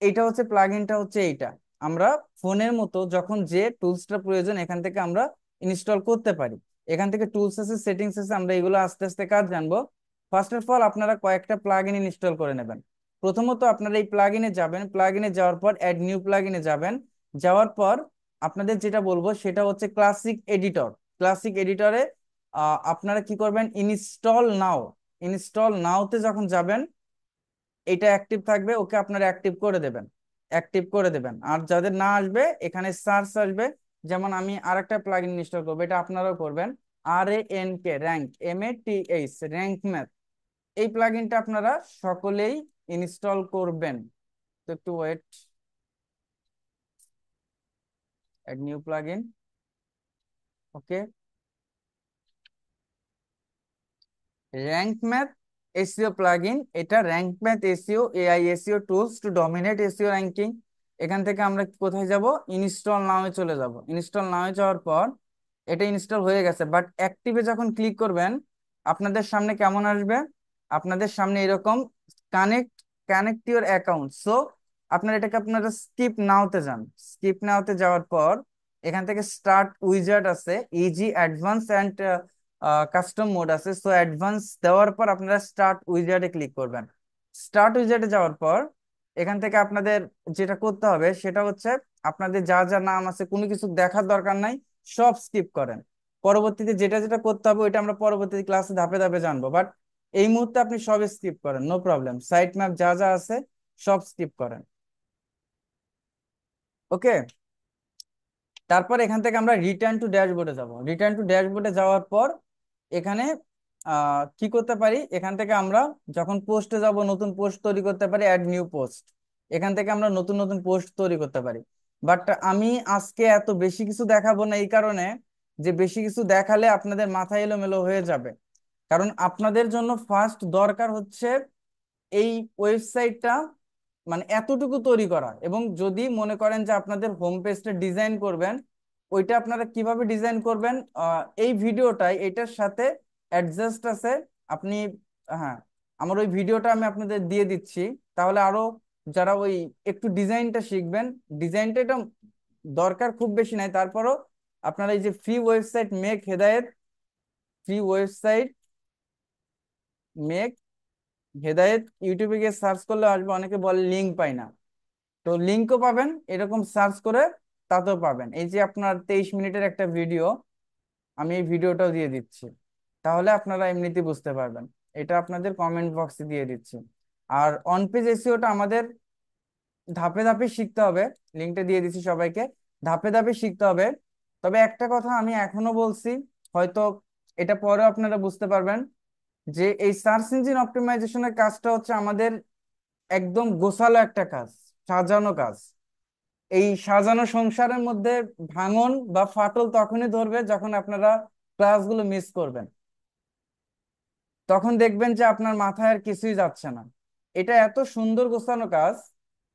এইটা হচ্ছে প্লাগইনটা হচ্ছে এইটা। আমরা ফোনের মতো যখন যে টুলসটা প্রয়োজন এখান থেকে আমরা ইনস্টল করতে পারি। এখান থেকে টুলস আছে, সেটিংস আছে, আমরা এগুলো আস্তে আস্তে কাজ জানবো। ফার্স্ট অফ অল আপনারা কয়েকটা প্লাগইন ইনস্টল করে নেবেন। প্রথমত আপনারা এই প্লাগইনে যাবেন, প্লাগইনে যাওয়ার পর অ্যাড নিউ প্লাগইনে যাবেন। যাওয়ার পর আপনাদের যেটা বলবো সেটা হচ্ছে ক্লাসিক এডিটর। ক্লাসিক এডিটরে আপনারা কি করবেন? ইনস্টল নাও, ইনস্টল নাওতে যখন যাবেন এটা অ্যাক্টিভ থাকবে, ওকে আপনারা অ্যাক্টিভ করে দেবেন। অ্যাক্টিভ করে দেবেন। আর যাদের না আসবে এখানে সার্চ আসবে, যেমন আমি আরেকটা প্লাগইন ইনস্টল করবো, এটা আপনারাও করবেন। RANK, rank, MATH, rank math, এই প্লাগইনটা আপনারা সকলেই ইনস্টল করবেন। তো একটু ওয়েট, অ্যাড নিউ প্লাগইন। ওকে, র্যাঙ্ক ম্যাথ এসইও প্লাগইন, এটা rank math SEO, AI SEO tools to dominate SEO ranking. এখান থেকে আমরা কোথায় যাব? ইনস্টল নাও এ চলে যাব। ইনস্টল নাও এ যাওয়ার পর এটা ইনস্টল হয়ে গেছে, বাট অ্যাক্টিভে যখন ক্লিক করবেন আপনাদের সামনে কেমন আসবে? আপনাদের সামনে এরকম connect, connect your account. So আপনারা এটাকে আপনারা স্কিপ নাওতে যান। স্কিপ নাওতে যাওয়ার পর এখান থেকে স্টার্ট উইজার্ড আছে, easy, advance and custom mode আছে। সো অ্যাডভান্স দেওয়ার পর আপনারা স্টার্ট উইজার্ডে ক্লিক করবেন। স্টার্ট উইজার্ডে যাওয়ার পর এখান থেকে আপনাদের যেটা করতে হবে সেটা হচ্ছে, আপনাদের যা যা নাম আছে কোনো কিছু দেখার দরকার নাই, সব স্কিপ করেন। পরবর্তীতে যেটা যেটা করতে হবে ওইটা আমরা পরবর্তী ক্লাসে ধাপে ধাপে জানবো, বাট এই মুহূর্তে আপনি সব স্কিপ করেন, নো প্রবলেম। সাইট ম্যাপ যা যা আছে সব স্কিপ করেন। ওকে, তারপর এখান থেকে আমরা রিটার্ন টু ড্যাশবোর্ডে যাব। রিটার্ন টু ড্যাশবোর্ডে যাওয়ার পর এখানে কি করতে পারি, এখান থেকে আমরা যখন পোস্টে যাব নতুন পোস্ট তৈরি করতে পারি, অ্যাড নিউ পোস্ট। এখান থেকে আমরা নতুন নতুন পোস্ট তৈরি করতে পারি। বাট আমি আজকে এত বেশি কিছু দেখাবো না, এই কারণে যে বেশি কিছু দেখালে আপনাদের মাথা এলোমেলো হয়ে যাবে। কারণ আপনাদের জন্য ফার্স্ট দরকার হচ্ছে এই ওয়েবসাইটটা মানে এতটুকু তৈরি করা। এবং যদি মনে করেন যে আপনাদের হোম পেজটা ডিজাইন করবেন, ওইটা আপনারা কিভাবে ডিজাইন করবেন, এই ভিডিওটাই এটার সাথে অ্যাডজাস্ট আছে। আপনি, হ্যাঁ, আমার ওই ভিডিওটা আমি আপনাদের দিয়ে দিচ্ছি। তাহলে আরো যারা ওই একটু ডিজাইনটা শিখবেন, ডিজাইনটা এটা দরকার খুব বেশি নাই, তারপরও আপনারা এই যে ফ্রি ওয়েবসাইট মেক হেদায়েত, ফ্রি ওয়েবসাইট মেক হেদায়েত ইউটিউবে গিয়ে সার্চ করলে আসবে। অনেকে বলে লিঙ্ক পাই না, তো লিঙ্কও পাবেন, এরকম সার্চ করে তাতেও পাবেন। এই যে আপনার 23 মিনিটের একটা ভিডিও, আমি এই ভিডিওটাও দিয়ে দিচ্ছি, তাহলে আপনারা এমনিতে বুঝতে পারবেন। এটা আপনাদের কমেন্ট বক্সে দিয়ে দিচ্ছি। আর অন পেজ এসইওটা আমাদের ধাপে ধাপে শিখতে হবে, লিঙ্কটা দিয়ে দিচ্ছি সবাইকে। ধাপে ধাপে শিখতে হবে। তবে একটা কথা আমি এখনো বলছি, হয়তো এটা পরে আপনারা বুঝতে পারবেন, যে এই সার্চ ইঞ্জিন অপটিমাইজেশনের কাজটা হচ্ছে আমাদের একদম গোছালো একটা কাজ, সাজানো কাজ। এই সাজানো সংসারের মধ্যে ভাঙন বা ফাটল তখনই ধরবে যখন আপনারা ক্লাসগুলো মিস করবেন। তখন দেখবেন যে আপনার মাথায় আর কিছুই যাচ্ছে না। এটা এত সুন্দর গোছানো কাজ,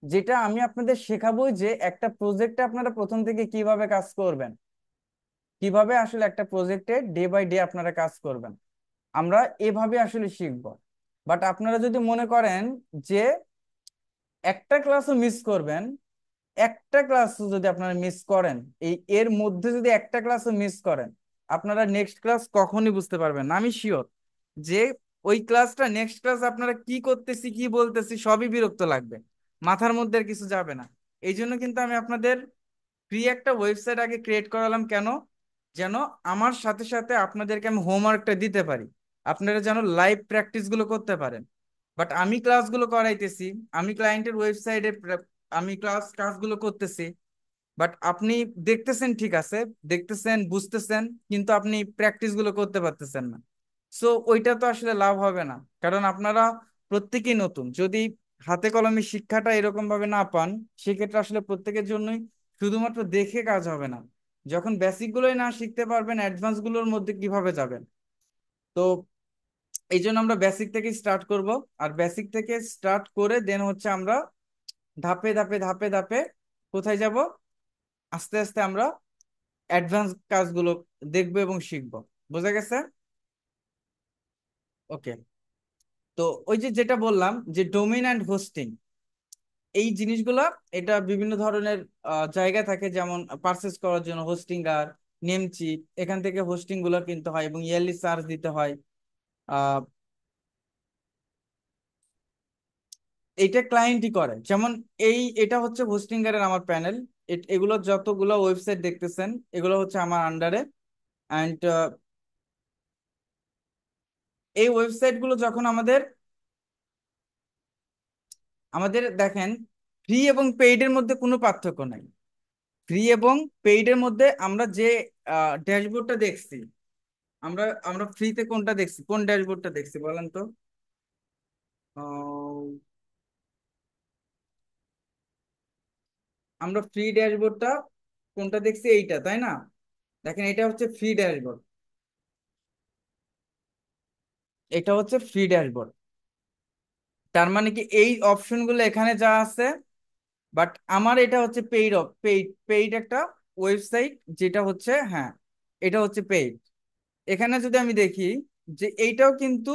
যেটা আমি আপনাদের শেখাবোই, যে একটা প্রজেক্টে আপনারা প্রথম থেকে কিভাবে কাজ করবেন, কিভাবে আসলে একটা প্রজেক্টে ডে বাই ডে আপনারা কাজ করবেন। আমরা এভাবে আসলে শিখবো। বাট আপনারা যদি মনে করেন যে একটা ক্লাসও মিস করবেন, একটা ক্লাস যদি আপনারা মিস করেন, এই এর মধ্যে যদি একটা ক্লাসও মিস করেন, আপনারা নেক্সট ক্লাস কখনই বুঝতে পারবেন না। আমি শিওর যে ওই ক্লাসটা, নেক্সট ক্লাস আপনারা কি করতেছি কি বলতেছি সবই বিরক্ত লাগবে, মাথার মধ্যে আর কিছু যাবে না। এই জন্য কিন্তু আমি আপনাদের ফ্রি একটা ওয়েবসাইট আগে ক্রিয়েট করালাম, কেন? যেন আমার সাথে সাথে আপনাদেরকে আমি হোমওয়ার্কটা দিতে পারি, আপনারা যেন লাইভ প্র্যাকটিস গুলো করতে পারেন। বাট আমি ক্লাসগুলো করাইতেছি, আমি ক্লায়েন্টের ওয়েবসাইটে আমি ক্লাস কাজগুলো করতেছি, বাট আপনি দেখতেছেন, ঠিক আছে, দেখতেছেন বুঝতেছেন, কিন্তু আপনি প্র্যাকটিস গুলো করতে পারতেছেন না। সো ওইটা তো আসলে লাভ হবে না, কারণ আপনারা প্রত্যেকেই নতুন। যদি হাতে কলমে শিক্ষাটা এরকম ভাবে না পান, সেক্ষেত্রে আসলে প্রত্যেকের জন্যই শুধুমাত্র দেখে কাজ হবে না। যখন বেসিক গুলোই না শিখতে পারবেন, অ্যাডভান্স গুলোর মধ্যে কিভাবে যাবেন? তো এই জন্য আমরা বেসিক থেকে স্টার্ট করব। আর বেসিক থেকে স্টার্ট করে দেন হচ্ছে আমরা ধাপে ধাপে ধাপে ধাপে কোথায় যাব, আস্তে আস্তে আমরা অ্যাডভান্স কাজগুলো দেখবো এবং শিখবো। বোঝা গেছে? ওকে, তো ওই যে যেটা বললাম যে ডোমেইন অ্যান্ড হোস্টিং, এই জিনিসগুলা, এটা বিভিন্ন ধরনের জায়গা থাকে, যেমন পারচেস করার জন্য হোস্টিংগার, নেমচিপ, এখান থেকে হোস্টিং গুলো কিনতে হয় এবং ইয়ারলি চার্জ দিতে হয়। আহ এইটা ক্লায়েন্টই করে। যেমন এটা হচ্ছে হোস্টিংগারের আমার প্যানেল, এগুলো যতগুলো ওয়েবসাইট দেখতেছেন এগুলো হচ্ছে আমার আন্ডারে। অ্যান্ড এই ওয়েবসাইট গুলো যখন আমাদের আমাদের দেখেন, ফ্রি এবং পেইডের মধ্যে কোনো পার্থক্য নাই। ফ্রি এবং পেইডের মধ্যে আমরা যে ড্যাশবোর্ডটা দেখছি, আমরা আমরা ফ্রিতে কোনটা দেখছি, কোন ড্যাশবোর্ডটা দেখছি বলেন তো? আহ, আমরা ফ্রি ড্যাশবোর্ডটা কোনটা দেখছি, এইটা তাই না? দেখেন এটা হচ্ছে ফ্রি ড্যাশবোর্ড, এটা হচ্ছে ফ্রি ড্যাশবোর্ড। তার মানে কি এই অপশনগুলো এখানে যা আছে, বাট আমার এটা হচ্ছে পেইড, পেইড পেইড একটা ওয়েবসাইট, যেটা হচ্ছে, হ্যাঁ, এটা হচ্ছে পেইড। এখানে যদি আমি দেখি যে এইটাও কিন্তু,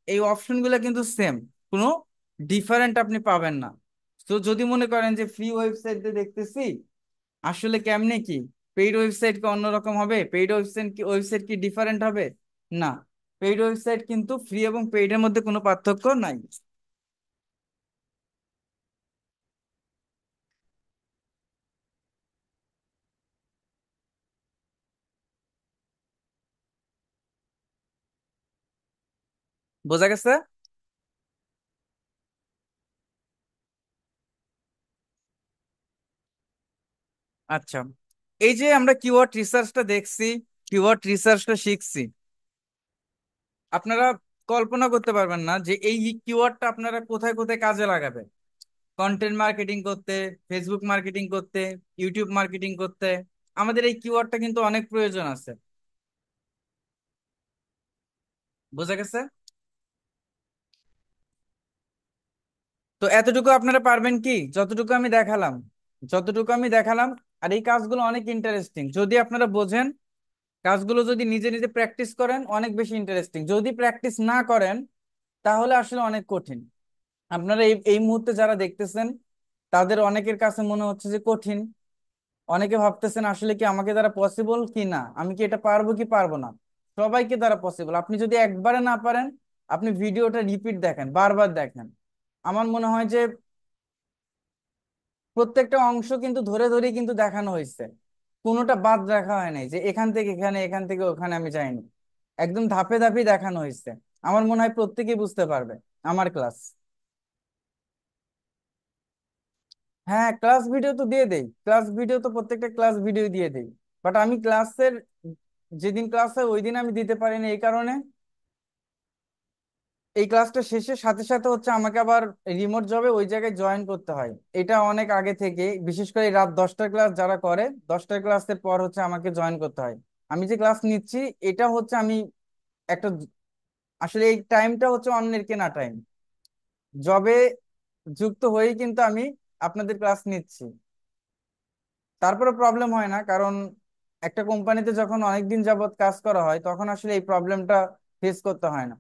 এই অপশনগুলো কিন্তু সেম, কোনো ডিফারেন্ট আপনি পাবেন না। তো যদি মনে করেন যে ফ্রি ওয়েবসাইট দেখতেছি, আসলে কেমনে কি পেইড ওয়েবসাইট কি অন্যরকম হবে, পেইড ওয়েবসাইট কি ডিফারেন্ট হবে? না, পেইড ওয়েবসাইট কিন্তু ফ্রি এবং পেইডের মধ্যে কোনো পার্থক্য নাই। বোঝা গেছে? আচ্ছা, এই যে আমরা কিওয়ার্ড রিসার্চটা দেখছি, কিওয়ার্ড রিসার্চটা শিখছি, আপনারা কল্পনা করতে পারবেন না যে এই কিওয়ার্ডটা আপনারা কোথায় কোথায় কাজে লাগাবেন। কন্টেন্ট মার্কেটিং করতে, ফেসবুক মার্কেটিং করতে, ইউটিউব মার্কেটিং করতে আমাদের এই কিওয়ার্ডটা কিন্তু অনেক প্রয়োজন আছে। বোঝা গেছে? তো এতটুকু আপনারা পারবেন কি, যতটুকু আমি দেখালাম, যতটুকু আমি দেখালাম। আর এই কাজগুলো অনেক ইন্টারেস্টিং যদি আপনারা বোঝেন, কাজগুলো যদি নিজে নিজে প্র্যাকটিস করেন অনেক বেশি ইন্টারেস্টিং। যদি প্র্যাকটিস না করেন তাহলে আসলে অনেক কঠিন। আপনারা এই এই মুহূর্তে যারা দেখতেছেন, তাদের অনেকের কাছে মনে হচ্ছে যে কঠিন। অনেকে ভাবতেছেন আসলে কি আমাকে দ্বারা পসিবল কি না, আমি কি এটা পারবো কি পারবো না। সবাইকে দ্বারা পসিবল। আপনি যদি একবারে না পারেন, আপনি ভিডিওটা রিপিট দেখেন, বারবার দেখেন। আমার মনে হয় যে প্রত্যেকটা অংশ কিন্তু ধরে ধরে কিন্তু দেখানো হয়েছে, কোনোটা বাদ রাখা হয় নাই যে এখান থেকে এখানে, এখান থেকে ওখানে আমি যাইনি। একদম ধাপে ধাপে দেখানো হয়েছে। আমার মনে হয় প্রত্যেকেই বুঝতে পারবে আমার ক্লাস। হ্যাঁ, ক্লাস ভিডিও তো দিয়ে দেই, ক্লাস ভিডিও তো প্রত্যেকটা ক্লাস ভিডিও দিয়ে দেই। বাট আমি ক্লাসের যেদিন ক্লাস হয় ওই দিন আমি দিতে পারিনি এই কারণে, এই ক্লাসটা শেষের সাথে সাথে হচ্ছে আমাকে আবার রিমোট জবে ওই জায়গায় জয়েন করতে হয়। এটা অনেক আগে থেকে, বিশেষ করে এই রাত 10টার ক্লাস যারা করে, 10টার ক্লাসের পর হচ্ছে আমাকে জয়েন করতে হয়। আমি যে ক্লাস নিচ্ছি এটা হচ্ছে আমি একটা, আসলে এই টাইমটা হচ্ছে অন্যের কেনা টাইম। জবে যুক্ত হয়েই কিন্তু আমি আপনাদের ক্লাস নিচ্ছি। তারপরে প্রবলেম হয় না, কারণ একটা কোম্পানিতে যখন অনেকদিন যাবত কাজ করা হয় তখন আসলে এই প্রবলেমটা ফেস করতে হয় না।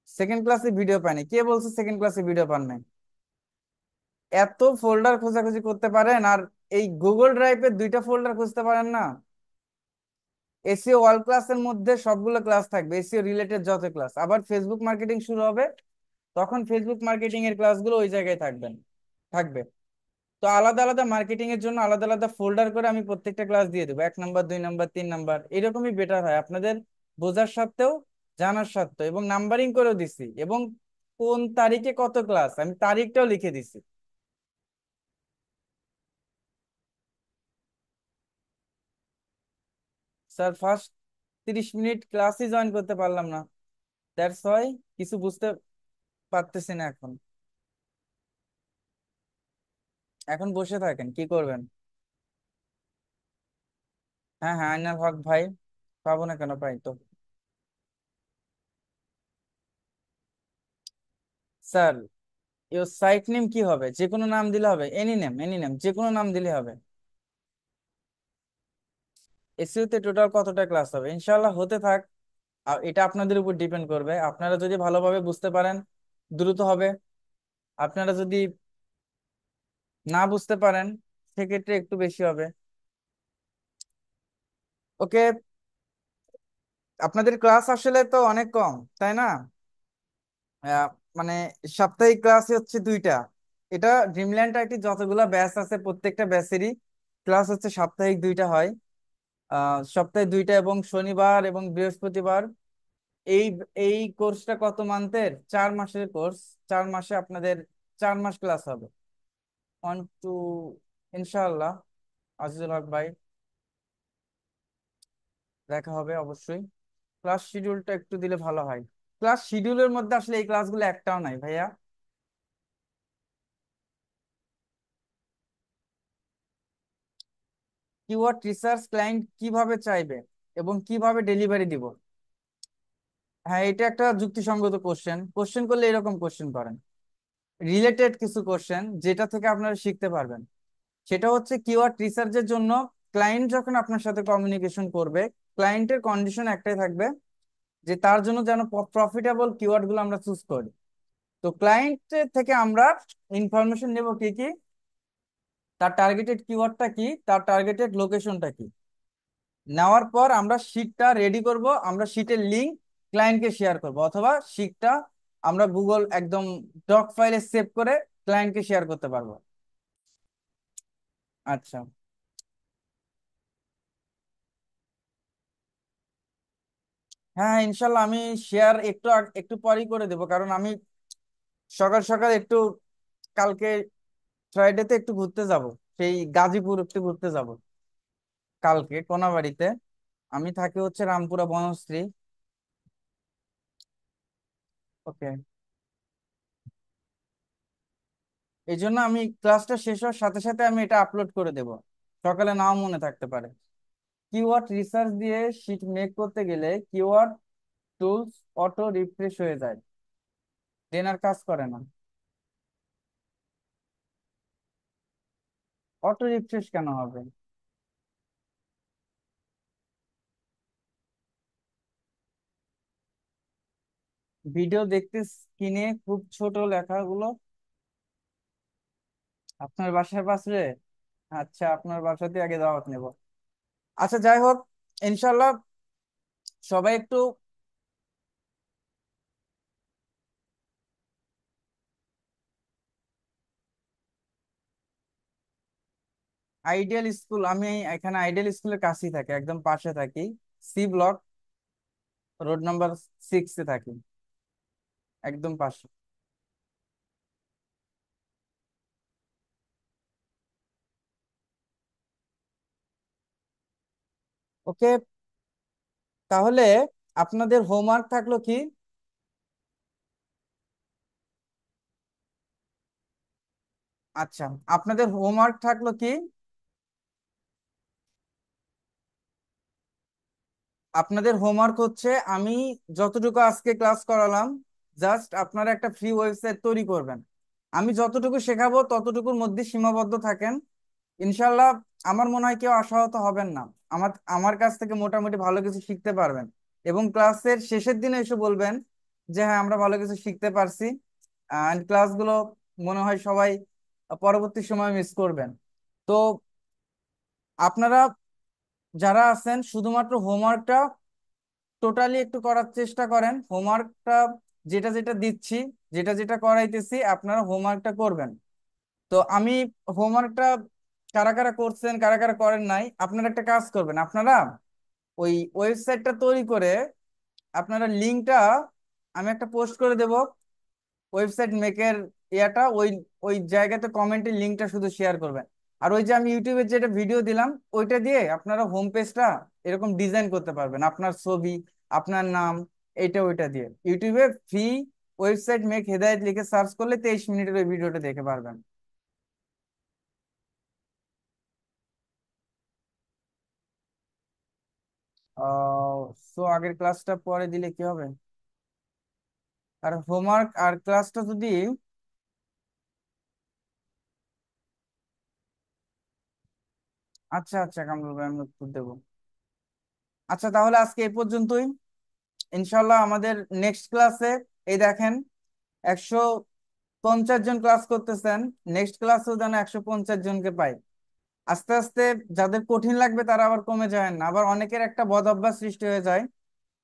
সেকেন্ড ক্লাসে ভিডিও পাইনি, কে বলছে সেকেন্ড ক্লাসে ভিডিও পান নাই? এত ফোল্ডার খোঁজাখুঁজি করতে পারেন, আর এই গুগল ড্রাইভে 2টা ফোল্ডার খুঁজতে পারেন না? এসিও অল ক্লাসের মধ্যে সবগুলো ক্লাস থাকবে, এসিও রিলেটেড যত ক্লাস। আবার ফেসবুক মার্কেটিং শুরু হবে, তখন ফেসবুক মার্কেটিং এর ক্লাসগুলো ওই জায়গায় থাকবে। তো আলাদা আলাদা মার্কেটিং এর জন্য আলাদা আলাদা ফোল্ডার করে আমি প্রত্যেকটা ক্লাস দিয়ে দেবো, 1 নাম্বার, 2 নাম্বার, 3 নাম্বার, এরকমই বেটার হয় আপনাদের বোঝার সাথেও, জানার সাথেও। এবং নাম্বারিং করেও দিছি, এবং কোন তারিখে কত ক্লাস আমি তারিখটাও লিখে দিছি। স্যার ফার্স্ট 30 মিনিট ক্লাসই জয়েন করতে পারলাম না, দ্যাটস ওয়াই কিছু বুঝতে পারতেছি না এখন। এখন বসে থাকেন, কি করবেন? হ্যাঁ হ্যাঁ, আইনাল হক ভাই। পাবো না কেন, পাই তো। স্যার ইওর সাইট নেম কি হবে, যে কোনো নাম দিলে হবে, এনি নেম, এনি নেম, যে কোনো নাম দিলে হবে। এসইউতে টোটাল কতটা ক্লাস হবে? ইনশাল্লাহ হতে থাক। আর এটা আপনাদের উপর ডিপেন্ড করবে, আপনারা যদি ভালোভাবে বুঝতে পারেন দ্রুত হবে। আপনারা যদি না বুঝতে পারেন সেক্ষেত্রে একটু বেশি হবে। ওকে, আপনাদের ক্লাস আসলে তো অনেক কম, তাই না? আহ, মানে সাপ্তাহিক ক্লাসই হচ্ছে 2টা। এটা ড্রিমল্যান্ড আইটি যতগুলা ব্যাচ আছে প্রত্যেকটা ব্যাচেরই ক্লাস হচ্ছে সাপ্তাহিক 2টা হয়। সপ্তাহে 2টা, এবং শনিবার এবং বৃহস্পতিবার। এই এই কোর্সটা কত মান্থের? 4 মাসের কোর্স। 4 মাসে আপনাদের 4 মাস ক্লাস হবে। ওয়ান টু, ইনশাআল্লাহ। আজিজুল হক ভাই, দেখা হবে অবশ্যই। ক্লাস শিডিউলটা একটু দিলে ভালো হয়। ক্লাস শিডিউলের মধ্যে আসলে এই ক্লাসগুলো একটাও নাই ভাইয়া। কিওয়ার্ড রিসার্চ ক্লায়েন্ট কিভাবে চাইবে এবং কিভাবে ডেলিভারি দিব? হ্যাঁ, এটা একটা যুক্তিসঙ্গত কোশ্চেন। কোশ্চেন করলে এরকম কোশ্চেন করেন, রিলেটেড কিছু কোশ্চেন যেটা থেকে আপনারা শিখতে পারবেন। সেটা হচ্ছে কিওয়ার্ড রিসার্চের জন্য ক্লায়েন্ট যখন আপনার সাথে কমিউনিকেশন করবে, ক্লায়েন্টের কন্ডিশন একটাই থাকবে যে তার জন্য যেন প্রফিটেবল কিওয়ার্ড গুলো আমরা চুজ করি। তো ক্লায়েন্ট থেকে আমরা ইনফরমেশন নেব কি কি, তার টার্গেটেড কিওয়ার্ডটা কি, তার টার্গেটেড লোকেশনটা কি। নেওয়ার পর আমরা শিটটা রেডি করব, আমরা শিটের লিংক ক্লায়েন্টকে শেয়ার করব, অথবা শিটটা আমরা গুগল একদম ডক ফাইলে সেভ করে ক্লায়েন্টকে শেয়ার করতে পারবো। আচ্ছা। হ্যাঁ, ইনশাল্লাহ আমি শেয়ার একটু পরেই করে দেবো, কারণ আমি সকাল সকাল একটু কালকে ফ্রাইডেতে একটু ঘুরতে যাব, সেই গাজীপুর একটু ঘুরতে যাব কালকে কোনাবাড়িতে। আমি থাকি হচ্ছে রামপুরা বনশ্রী। ওকে। এই জন্য আমি ক্লাসটা শেষ হওয়ার সাথে সাথে আমি এটা আপলোড করে দেব, সকালে নাও মনে থাকতে পারে। কিওয়ার্ড রিসার্চ দিয়ে শিট মেক করতে গেলে কিওয়ার্ড টুলস অটো রিফ্রেশ হয়ে যায়, ট্রেনার কাজ করে না। অটো রিফ্রেশ কেন হবে? ভিডিও দেখতে স্ক্রিনে খুব ছোট লেখাগুলো। আপনার বাসার পাশে? আচ্ছা, আপনার বাসাতে আগে দাওয়াত নেব। আচ্ছা, যাই হোক, ইনশাল্লাহ সবাই একটু। আইডিয়াল স্কুল, আমি এখানে আইডিয়াল স্কুলের কাছেই থাকি, একদম পাশে থাকি। সি ব্লক, রোড নাম্বার 6-এ থাকি, একদম পাশে। ওকে, তাহলে আপনাদের হোমওয়ার্ক থাকলো কি? আচ্ছা, আপনাদের হোমওয়ার্ক থাকলো কি? আপনাদের হোমওয়ার্ক হচ্ছে, আমি যতটুকু আজকে ক্লাস করালাম, জাস্ট আপনারা একটা ফ্রি ওয়েবসাইট তৈরি করবেন। আমি যতটুকু শেখাবো ততটুকুর মধ্যে সীমাবদ্ধ থাকেন। ইনশাল্লাহ আমার মনে হয় কেউ আশাহত হবেন না। আমার আমার কাছ থেকে মোটামুটি ভালো কিছু শিখতে পারবেন, এবং ক্লাসের শেষের দিনে এসে বলবেন যে হ্যাঁ, আমরা ভালো কিছু শিখতে পারছি। অ্যান্ড ক্লাসগুলো মনে হয় সবাই পরবর্তী সময় মিস করবেন। তো আপনারা যারা আছেন, শুধুমাত্র হোমওয়ার্কটা টোটালি একটু করার চেষ্টা করেন। হোমওয়ার্কটা যেটা যেটা দিচ্ছি, যেটা যেটা করাইতেছি, আপনারা হোমওয়ার্কটা করবেন। তো আমি হোমওয়ার্কটা, কারা কারা করছেন কারা কারা করেন নাই, আপনারা একটা কাজ করবেন। আপনারা ওই ওয়েবসাইটটা তৈরি করে আপনারা লিঙ্কটা, আমি একটা পোস্ট করে দেব ওয়েবসাইট মেকের ইয়াটা, ওই ওই জায়গাতে কমেন্টের লিঙ্কটা শুধু শেয়ার করবেন। আর ওই যে আমি ইউটিউবে যেটা ভিডিও দিলাম, ওইটা দিয়ে আপনারা হোম পেজটা এরকম ডিজাইন করতে পারবেন, আপনার ছবি, আপনার নাম, এইটা ওইটা দিয়ে ইউটিউবে ফ্রি ওয়েবসাইট মেক হেদায়েত লিখে সার্চ করলে 23 মিনিটের ওই ভিডিওটা দেখে পারবেন। সো আগের ক্লাসটা পরে দিলে কি হবে? আর হোমওয়ার্ক আর ক্লাসটা যদি, আচ্ছা আচ্ছা কামরুল ভাই, আমি উত্তর দেবো। আচ্ছা, তাহলে আজকে এই পর্যন্তই। ইনশাল্লাহ আমাদের নেক্সট ক্লাসে, এই দেখেন, 150 জন ক্লাস করতেছেন, নেক্সট ক্লাসেও যেন 150 জনকে পাই। আস্তে আস্তে যাদের কঠিন লাগবে তারা আবার কমে যায় না, আবার অনেকের একটা বদ অভ্যাস সৃষ্টি হয়ে যায়,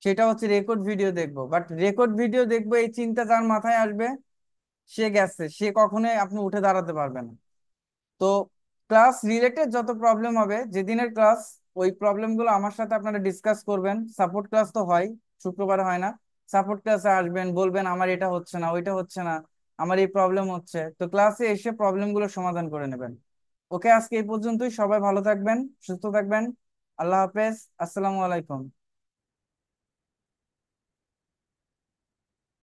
সেটা হচ্ছে রেকর্ড ভিডিও দেখবো। বাট রেকর্ড ভিডিও দেখবো এই চিন্তা যার মাথায় আসবে, সে গেছে, সে কখনোই আপনি উঠে দাঁড়াতে পারবে না। তো ক্লাস রিলেটেড যত প্রবলেম হবে যেদিনের ক্লাস, ওই প্রবলেমগুলো আমার সাথে আপনারা ডিসকাস করবেন। সাপোর্ট ক্লাস তো হয়, শুক্রবারে হয় না। সাপোর্ট ক্লাসে আসবেন, বলবেন আমার এটা হচ্ছে না, ওইটা হচ্ছে না, আমার এই প্রবলেম হচ্ছে, তো ক্লাসে এসে প্রবলেমগুলো সমাধান করে নেবেন। ওকে, আজকে এই পর্যন্তই। সবাই ভালো থাকবেন, সুস্থ থাকবেন। আল্লাহ হাফেজ। আসসালামু আলাইকুম।